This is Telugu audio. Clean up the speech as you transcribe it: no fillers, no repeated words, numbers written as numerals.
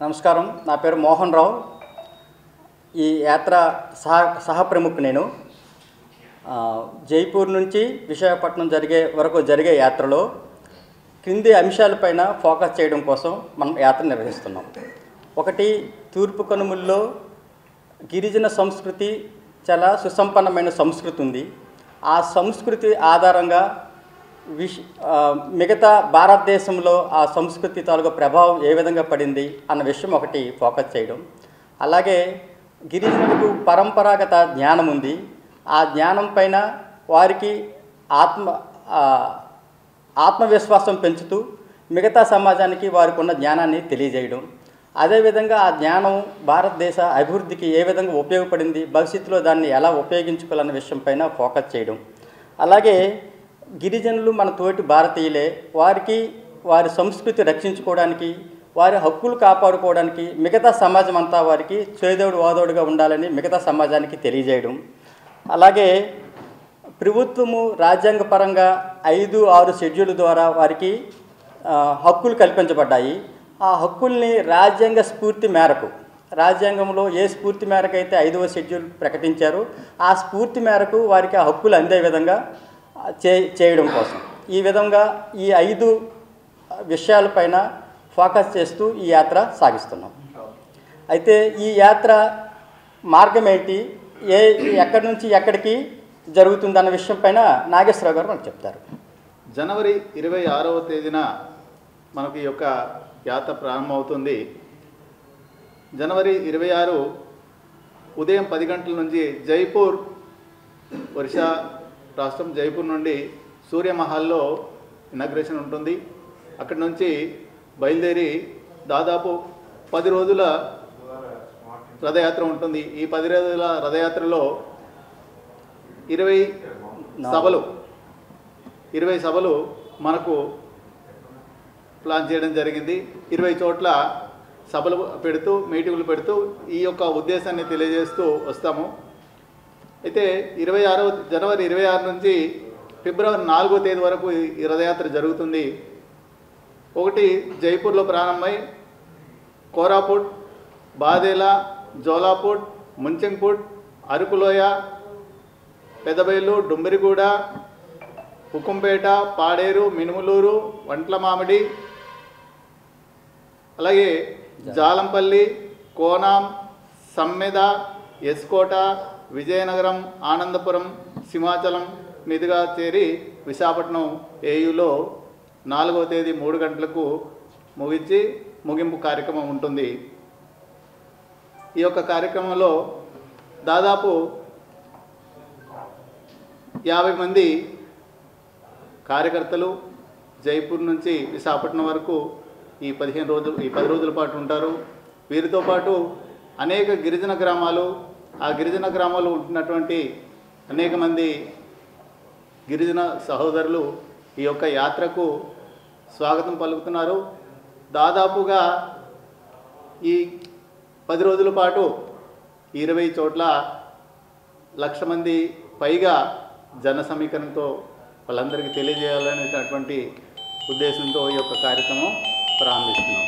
నమస్కారం. నా పేరు మోహన్ రావు. ఈ యాత్ర సహ ప్రముఖ. నేను జైపూర్ నుంచి విశాఖపట్నం జరిగే యాత్రలో క్రింది అంశాలపైన ఫోకస్ చేయడం కోసం మనం యాత్ర నిర్వహిస్తున్నాం. ఒకటి, తూర్పు కనుమల్లో గిరిజన సంస్కృతి చాలా సుసంపన్నమైన సంస్కృతి ఉంది. ఆ సంస్కృతి ఆధారంగా మిగతా భారతదేశంలో ఆ సంస్కృతి తాలూకు ప్రభావం ఏ విధంగా పడింది అన్న విషయం ఒకటి ఫోకస్ చేయడం. అలాగే గిరిజనులకు పరంపరాగత జ్ఞానం ఉంది. ఆ జ్ఞానం పైన వారికి ఆత్మవిశ్వాసం పెంచుతూ మిగతా సమాజానికి వారికి ఉన్న జ్ఞానాన్ని తెలియజేయడం. అదేవిధంగా ఆ జ్ఞానం భారతదేశ అభివృద్ధికి ఏ విధంగా ఉపయోగపడింది, భవిష్యత్తులో దాన్ని ఎలా ఉపయోగించుకోవాలన్న విషయం పైన ఫోకస్ చేయడం. అలాగే గిరిజనులు మన తోటి భారతీయులే, వారికి వారి సంస్కృతి రక్షించుకోవడానికి, వారి హక్కులు కాపాడుకోవడానికి మిగతా సమాజం అంతా వారికి చేదోడు వాదోడుగా ఉండాలని మిగతా సమాజానికి తెలియజేయడం. అలాగే ప్రభుత్వము రాజ్యాంగపరంగా 5-6 షెడ్యూల్ ద్వారా వారికి హక్కులు కల్పించబడ్డాయి. ఆ హక్కుల్ని రాజ్యాంగ స్ఫూర్తి మేరకు, రాజ్యాంగంలో ఏ స్ఫూర్తి మేరకు అయితే 5వ షెడ్యూల్ ప్రకటించారో ఆ స్ఫూర్తి మేరకు వారికి ఆ హక్కులు అందే విధంగా చేయడం కోసం ఈ విధంగా ఈ 5 విషయాలపైన ఫోకస్ చేస్తూ ఈ యాత్ర సాగిస్తున్నాం. అయితే ఈ యాత్ర మార్గం ఏంటి, ఎక్కడి నుంచి ఎక్కడికి జరుగుతుందన్న విషయం పైన నాగేశ్వరరావు గారు మనకు చెప్తారు. జనవరి 26వ తేదీన మనకు ఈ యొక్క యాత్ర ప్రారంభమవుతుంది. జనవరి 26 ఉదయం 10 గంటల నుంచి జైపూర్, ఒరిస్సా రాష్ట్రం జైపూర్ నుండి సూర్యమహల్లో ఇనాగ్రేషన్ ఉంటుంది. అక్కడి నుంచి బయలుదేరి దాదాపు 10 రోజుల రథయాత్ర ఉంటుంది. ఈ 10 రోజుల రథయాత్రలో 20 సభలు మనకు ప్లాన్ చేయడం జరిగింది. 20 చోట్ల సభలు పెడుతూ, మీటింగులు పెడుతూ ఈ యొక్క ఉద్దేశాన్ని తెలియజేస్తూ వస్తాము. అయితే జనవరి 26 నుంచి ఫిబ్రవరి 4వ తేదీ వరకు ఈ రథయాత్ర జరుగుతుంది. ఒకటి జైపూర్లో ప్రారంభమై కోరాపుట్, బాదేలా, జోలాపుట్, ముంచెంగ్పుట్, అరకులోయ, పెదబైలు, డుంబరిగూడ, హుకుంపేట, పాడేరు, మినుములూరు, వంట్లమామిడి, అలాగే జాలంపల్లి, కోనాం, సమ్మెద, ఎస్కోట, విజయనగరం, ఆనందపురం, సింహాచలం మీదుగా చేరి విశాఖపట్నం ఏయులో 4వ తేదీ 3 గంటలకు ముగింపు కార్యక్రమం ఉంటుంది. ఈ యొక్క కార్యక్రమంలో దాదాపు 50 మంది కార్యకర్తలు జైపూర్ నుంచి విశాఖపట్నం వరకు ఈ 10 రోజుల పాటు ఉంటారు. వీరితో పాటు అనేక గిరిజన గ్రామాలు, ఆ గిరిజన గ్రామాల్లో ఉంటున్నటువంటి అనేక మంది గిరిజన సహోదరులు ఈ యొక్క యాత్రకు స్వాగతం పలుకుతున్నారు. దాదాపుగా ఈ 10 రోజుల పాటు 20 చోట్ల 1,00,000 మంది పైగా జన సమీకరణతో వాళ్ళందరికీ తెలియజేయాలనేటటువంటి ఉద్దేశంతో ఈ యొక్క కార్యక్రమం ప్రారంభిస్తున్నాం.